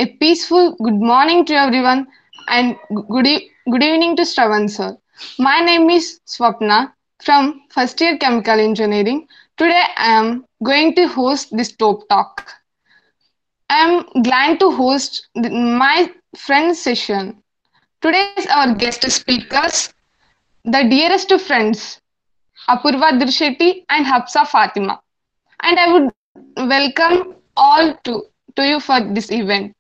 A peaceful good morning to everyone and good evening to Shravan sir. My name is Swapna from first year chemical engineering. Today I am going to host this top talk. I am glad to host my friend's session. Today's our guest speakers, the dearest friends, Apurva Dirshetty and Hafsa Fatima. And I would welcome all to you for this event.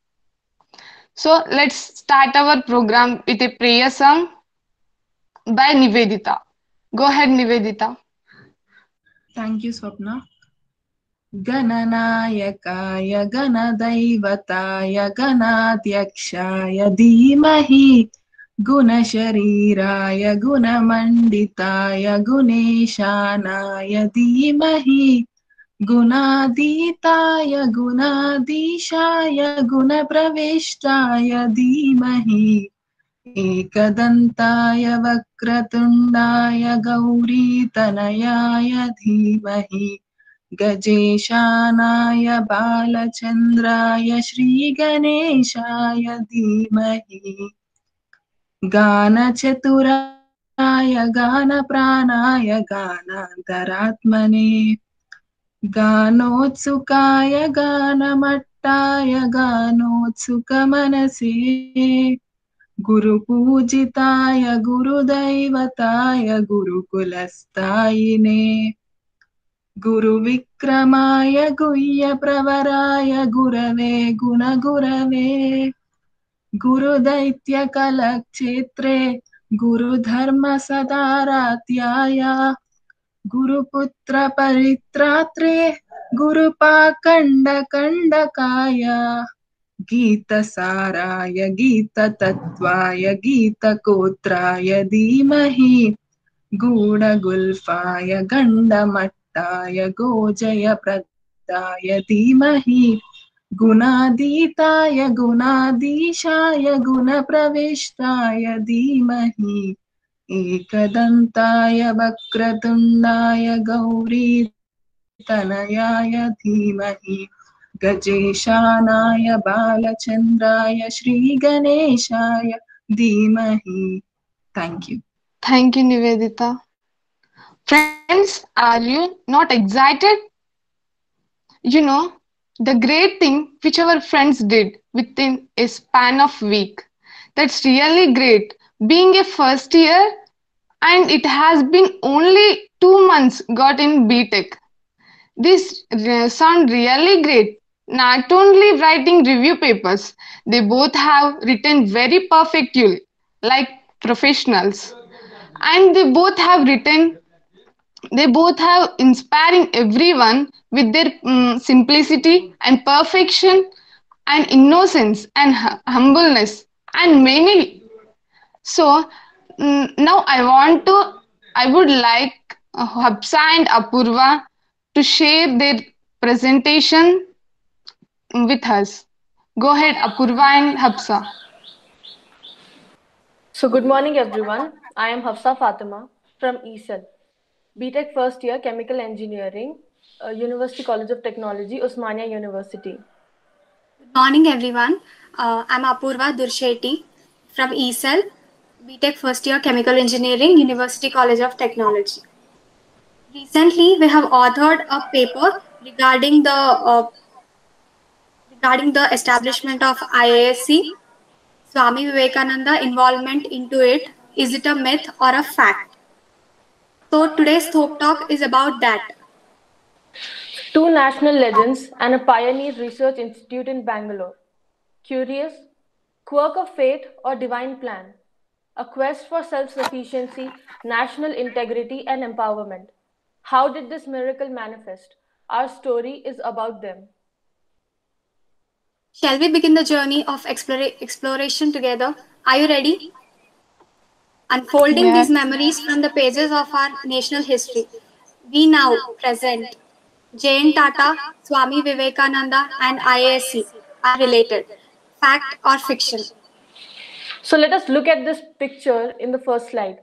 So let's start our program with a prayer song by Nivedita. Go ahead, Nivedita. Thank you, Swapna. गणनायकाय गणदैवताय गणाध्यक्षाय धीमहि गुणशरीराय गुणमण्डिताय गुणेशानाय धीमहि गुणातीताय गुणाधीशाय गुणप्रविष्टाय धीमहि एकदन्ताय वक्रतुण्डाय गौरीतनयाय धीमहि गजेशानाय बालचन्द्राय श्रीगणेशाय धीमहि गानचतुराय गानप्राणाय गानान्तरात्मने गानोत्सुकाय गानमट्टाय गानोत्सुकमनसे गुरुपूजिताय गुरुदैवताय गुरुकुलस्थायिने गुरुविक्रमाय गुह्यप्रवराय गुरवे गुणगुरवे गुरुदैत्यकलक्षेत्रे गुरुधर्मसदाराध्याय गुरुपुत्रपरित्रात्रे गुरुपाखण्डकण्डकाय गीतसाराय गीततत्त्वाय गीतकोत्राय धीमहि गूढगुल्फाय गण्डमट्टाय गोजयप्रदाय धीमहि गुणातीताय गुणाधीशाय गुणप्रविष्टाय धीमहि एकदन्ताय वक्रतुण्डाय गौरीतनयाय धीमहि गजेशानाय बालचन्द्राय श्रीगणेशाय धीमहि. Thank you. Thank you, Nivedita. Friends, are you not excited? You know, the great thing which our friends did within a span of week. That's really great. Being a first year and it has been only 2 months got in BTech. This sound really great. Not only writing review papers, they both have written very perfectly, like professionals. And they both have inspiring everyone with their simplicity and perfection and innocence and humbleness and many. So now I would like Hapsa and Apurva to share their presentation with us. Go ahead, Apurva and Hapsa. So good morning everyone. I am Hafsa Fatima from ESEL, BTech first year Chemical Engineering, University College of Technology, Osmania University. Good morning, everyone. I'm Apurva Dirshetty from ESEL, BTech first year Chemical Engineering, University College of Technology. Recently, we have authored a paper regarding the establishment of IISc, Swami Vivekananda involvement into it. Is it a myth or a fact? So today's talk is about that. Two national legends and a pioneer research institute in Bangalore. Curious? Quirk of fate or divine plan? A quest for self-sufficiency, national integrity and empowerment. How did this miracle manifest? Our story is about them. Shall we begin the journey of exploration together? Are you ready? Unfolding these memories from the pages of our national history. We now present J.N. Tata, Swami Vivekananda and IISc are related. Fact or fiction? So let us look at this picture in the first slide.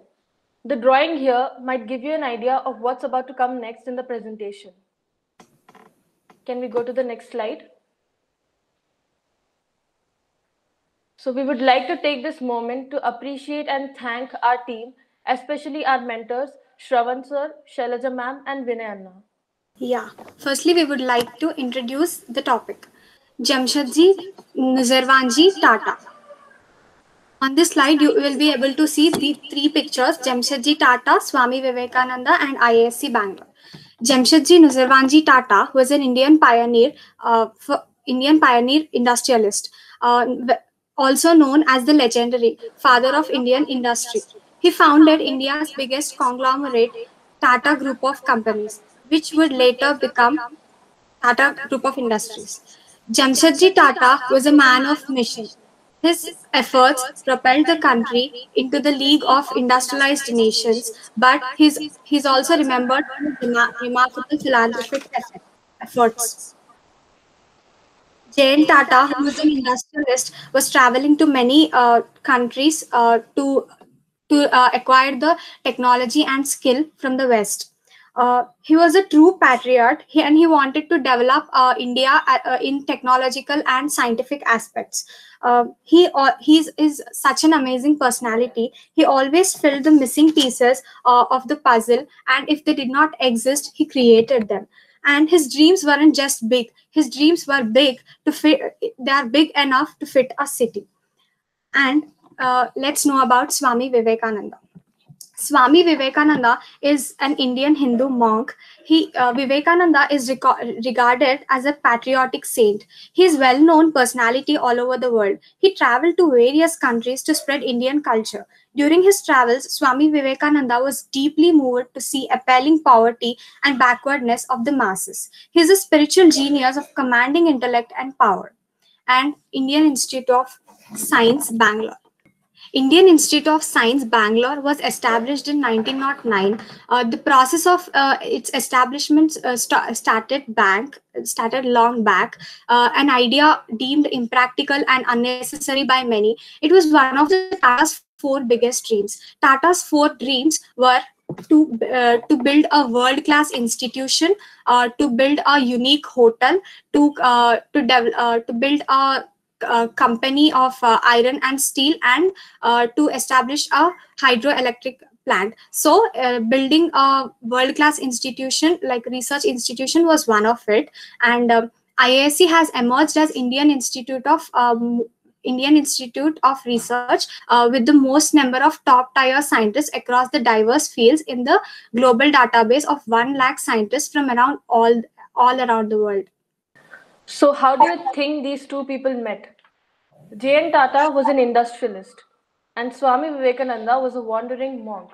The drawing here might give you an idea of what's about to come next in the presentation. Can we go to the next slide? So we would like to take this moment to appreciate and thank our team, especially our mentors, Shravan sir, Shailaja ma'am, and Vinay Anna. Yeah, firstly, we would like to introduce the topic Jamshedji Nuzarwanji Tata. On this slide, you will be able to see the three pictures Jamshedji Tata, Swami Vivekananda, and IISc Bangalore. Jamshedji Nuzarwanji Tata was an Indian pioneer, industrialist, also known as the legendary father of Indian industry. He founded India's biggest conglomerate, Tata Group of Companies, which would later become Tata Group of Industries. Jamshedji Tata was a man of mission. His efforts propelled the country into the League of Industrialized Nations, but he's also remembered for his remarkable philanthropic efforts. Jane Tata, who was an industrialist, was traveling to many countries to acquire the technology and skill from the West. He was a true patriot, and he wanted to develop India in technological and scientific aspects. He is such an amazing personality. He always filled the missing pieces of the puzzle, and if they did not exist, he created them. And his dreams weren't just big; his dreams were big to fit. They are big enough to fit a city. And let's know about Swami Vivekananda. Swami Vivekananda is an Indian Hindu monk. Vivekananda is regarded as a patriotic saint. He is well-known personality all over the world. He traveled to various countries to spread Indian culture. During his travels, Swami Vivekananda was deeply moved to see appalling poverty and backwardness of the masses. He is a spiritual genius of commanding intellect and power. And Indian Institute of Science, Bangalore. Indian Institute of Science, Bangalore was established in 1909. The process of its establishment started long back. An idea deemed impractical and unnecessary by many. It was one of the Tata's four biggest dreams. Tata's four dreams were to build a world-class institution, to build a unique hotel, to build a company of iron and steel, and to establish a hydroelectric plant. So building a world-class institution like research institution was one of it. And IISc has emerged as Indian Institute of Research with the most number of top tier scientists across the diverse fields in the global database of 1 lakh scientists from around all around the world. So how do you think these two people met? J.N. Tata was an industrialist and Swami Vivekananda was a wandering monk.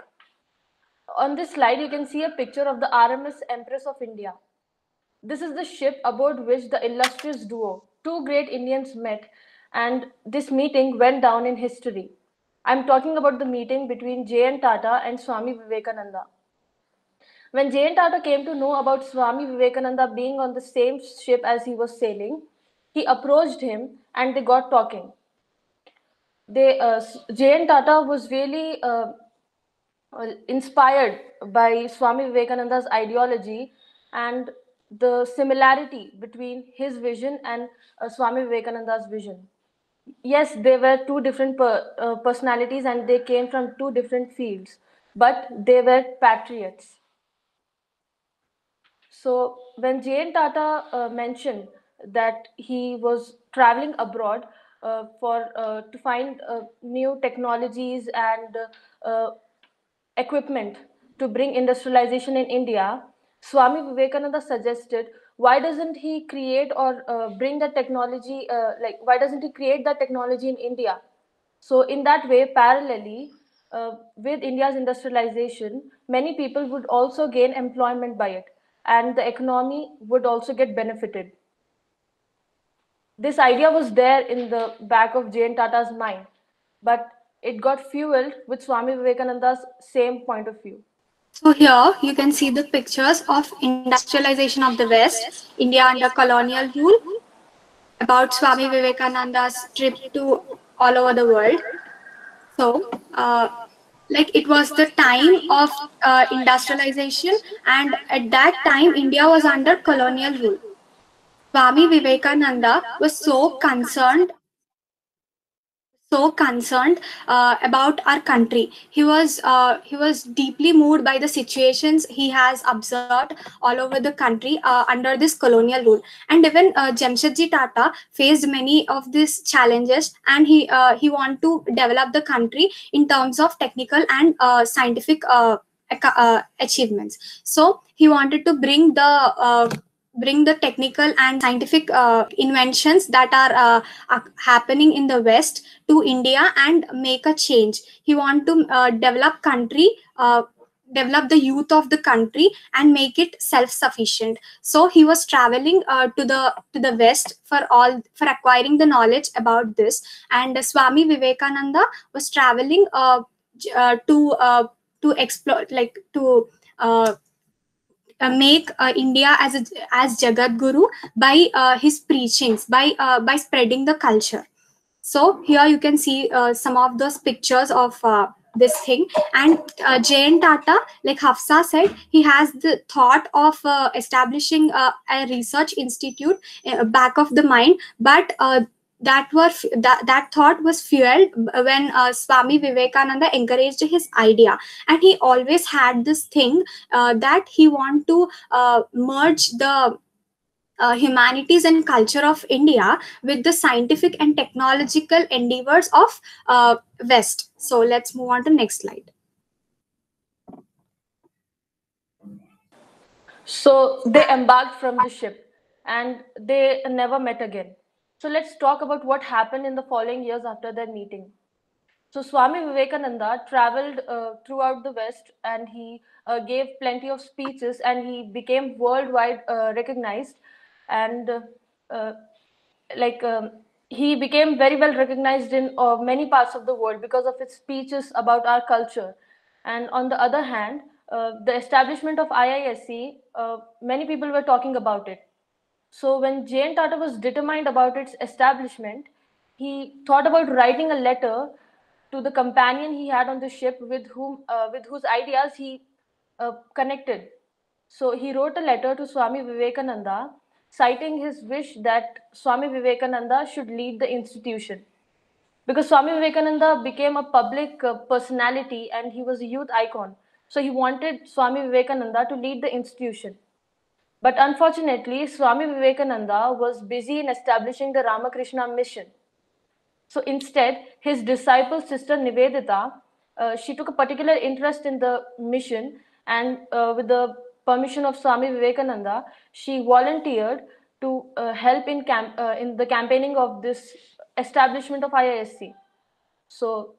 On this slide, you can see a picture of the RMS Empress of India. This is the ship aboard which the illustrious duo, two great Indians, met, and this meeting went down in history. I'm talking about the meeting between J.N. Tata and Swami Vivekananda. When J.N. Tata came to know about Swami Vivekananda being on the same ship as he was sailing, he approached him and they got talking. J.N. Tata was really inspired by Swami Vivekananda's ideology and the similarity between his vision and Swami Vivekananda's vision. Yes, they were two different personalities and they came from two different fields, but they were patriots. So when J.N. Tata mentioned that he was traveling abroad to find new technologies and equipment to bring industrialization in India, Swami Vivekananda suggested, why doesn't he create or bring the technology, why doesn't he create that technology in India? So in that way, parallelly, with India's industrialization, many people would also gain employment by it, and the economy would also get benefited. This idea was there in the back of J.N. Tata's mind, but it got fueled with Swami Vivekananda's same point of view. So here you can see the pictures of industrialization of the West, India under colonial rule, about Swami Vivekananda's trip to all over the world. So it was the time of industrialization, and at that time India was under colonial rule. Swami Vivekananda was so concerned so concerned about our country. He was deeply moved by the situations he has observed all over the country under this colonial rule. And even Jamshedji Tata faced many of these challenges, and he want to develop the country in terms of technical and scientific achievements. So he wanted to bring the technical and scientific inventions that are happening in the West to India and make a change. He want to develop the youth of the country and make it self-sufficient. So he was traveling to the West for acquiring the knowledge about this. And Swami Vivekananda was traveling to explore, like to make India as Jagat Guru by his preachings, by spreading the culture. So here you can see some of those pictures of this thing. And J.N. Tata, like Hafsa said, he has the thought of establishing a research institute back of the mind, but that thought was fueled when Swami Vivekananda encouraged his idea. And he always had this thing that he want to merge the humanities and culture of India with the scientific and technological endeavors of West. So let's move on to next slide. So they embarked from the ship and they never met again. So let's talk about what happened in the following years after their meeting. So Swami Vivekananda traveled throughout the West, and he gave plenty of speeches, and he became worldwide recognized. And he became very well recognized in many parts of the world because of his speeches about our culture. And on the other hand, the establishment of IISc, many people were talking about it. So when J.N. Tata was determined about its establishment, he thought about writing a letter to the companion he had on the ship with whose ideas he connected. So he wrote a letter to Swami Vivekananda, citing his wish that Swami Vivekananda should lead the institution. Because Swami Vivekananda became a public personality and he was a youth icon. So he wanted Swami Vivekananda to lead the institution. But unfortunately, Swami Vivekananda was busy in establishing the Ramakrishna mission. So instead, his disciple, Sister Nivedita, she took a particular interest in the mission, and with the permission of Swami Vivekananda, she volunteered to help in the campaigning of this establishment of IISc. So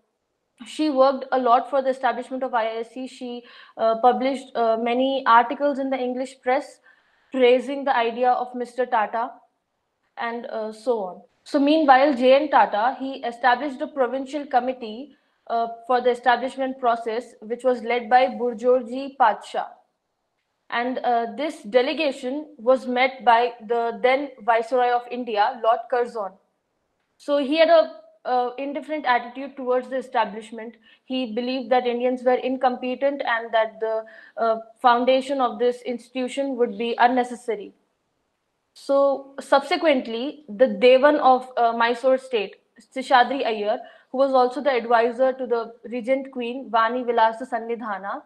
she worked a lot for the establishment of IISc. She published many articles in the English press praising the idea of Mr. Tata, and so on. So meanwhile, J.N. Tata, he established a provincial committee for the establishment process, which was led by Burjorji Padsha. And this delegation was met by the then Viceroy of India, Lord Curzon. So he had a indifferent attitude towards the establishment. He believed that Indians were incompetent and that the foundation of this institution would be unnecessary. So subsequently, the Devan of Mysore state, Seshadri Iyer, who was also the advisor to the regent queen Vani Vilasa Sannidhana,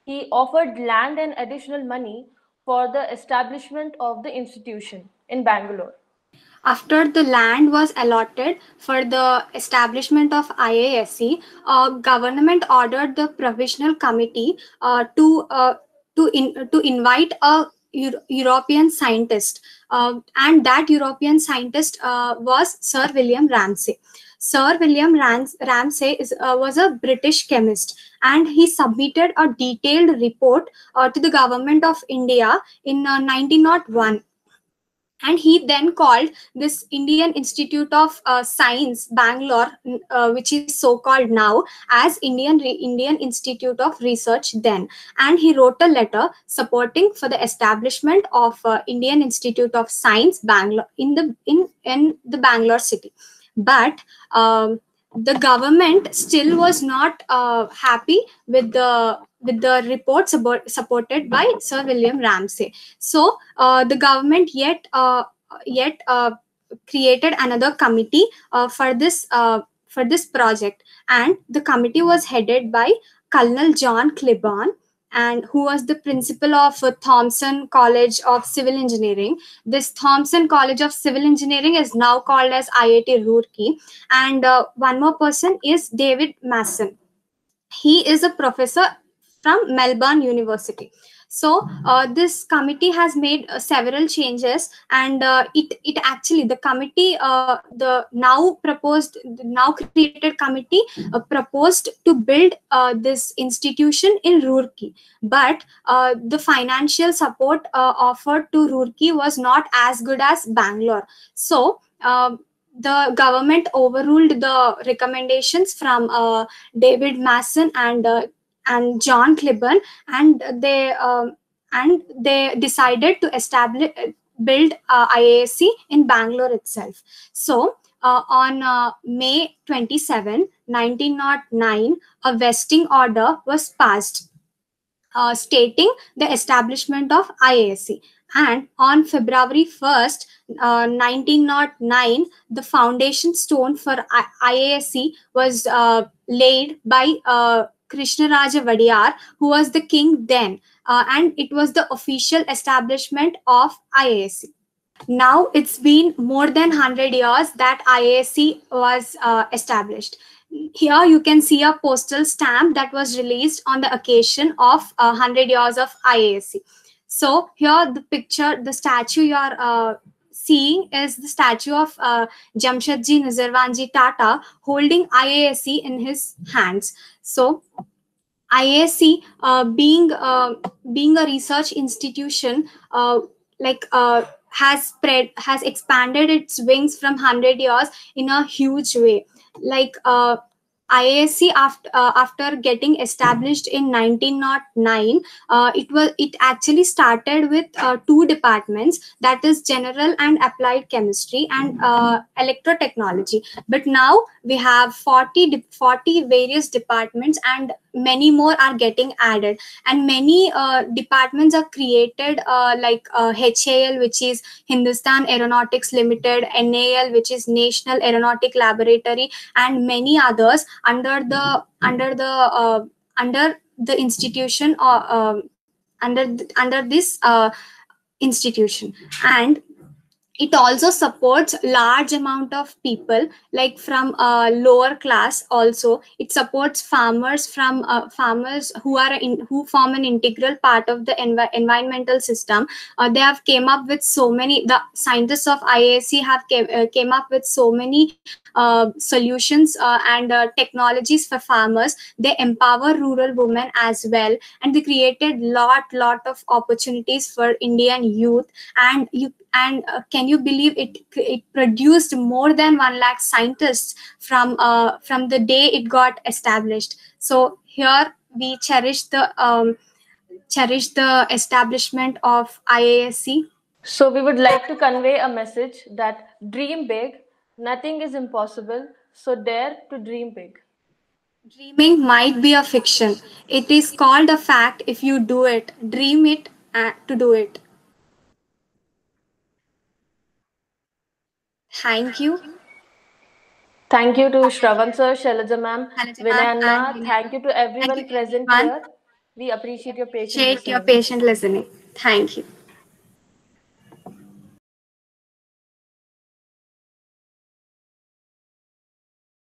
he offered land and additional money for the establishment of the institution in Bangalore. After the land was allotted for the establishment of IISc, government ordered the provisional committee to invite a European scientist, and that European scientist was Sir William Ramsay. Sir William Ramsay was a British chemist, and he submitted a detailed report to the government of India in 1901. And he then called this Indian Institute of Science, Bangalore, which is so called now as Indian Institute of Research then. And he wrote a letter supporting for the establishment of Indian Institute of Science, Bangalore, in the Bangalore city. But the government still was not happy with the reports supported by Sir William Ramsay. So the government yet created another committee for for this project, and the committee was headed by Colonel John Clibborn, and who was the principal of Thompson College of Civil Engineering. This Thompson College of Civil Engineering is now called as IIT Roorkee. And one more person is David Mason. He is a professor from Melbourne University. So this committee has made several changes, and it actually, the committee, the now created committee proposed to build this institution in Roorkee, but the financial support offered to Roorkee was not as good as Bangalore. So the government overruled the recommendations from David Mason and John Clibborn, and they decided to build IASC in Bangalore itself. So on May 27, 1909, a vesting order was passed stating the establishment of IASC. And on February 1st, 1909, the foundation stone for IASC was laid by Krishnaraja Vadiyar, who was the king then, and it was the official establishment of IASC. Now it's been more than 100 years that IASC was established. Here you can see a postal stamp that was released on the occasion of 100 years of IASC. So here the statue you are seeing is the statue of Jamshedji Nizarwanji Tata holding IASC in his hands. So IASC being a research institution, has expanded its wings from 100 years in a huge way. Like IASC after getting established in 1909, it actually started with two departments, that is general and applied chemistry and electrotechnology. But now we have 40 various departments, and many more are getting added, and many departments are created like HAL, which is Hindustan Aeronautics Limited, NAL, which is National Aeronautic Laboratory, and many others under the institution or under this institution. And it also supports large amount of people, like from lower class. Also it supports farmers from farmers who form an integral part of the environmental system. They have came up with so many, the scientists of IASC have came up with so many solutions and technologies for farmers. They empower rural women as well, and they created lot of opportunities for Indian youth. And can you believe it produced more than 1 lakh scientists from the day it got established. So here we cherish the establishment of IASC. So we would like to convey a message that dream big, nothing is impossible, so dare to dream big. Dreaming might be a fiction. It is called a fact if you do it. Dream it to do it. Thank you. Thank you to Shravan sir, Shailaja ma'am, Vinay Anna. Thank you to everyone present here. We appreciate your patience. Patient listening. Thank you.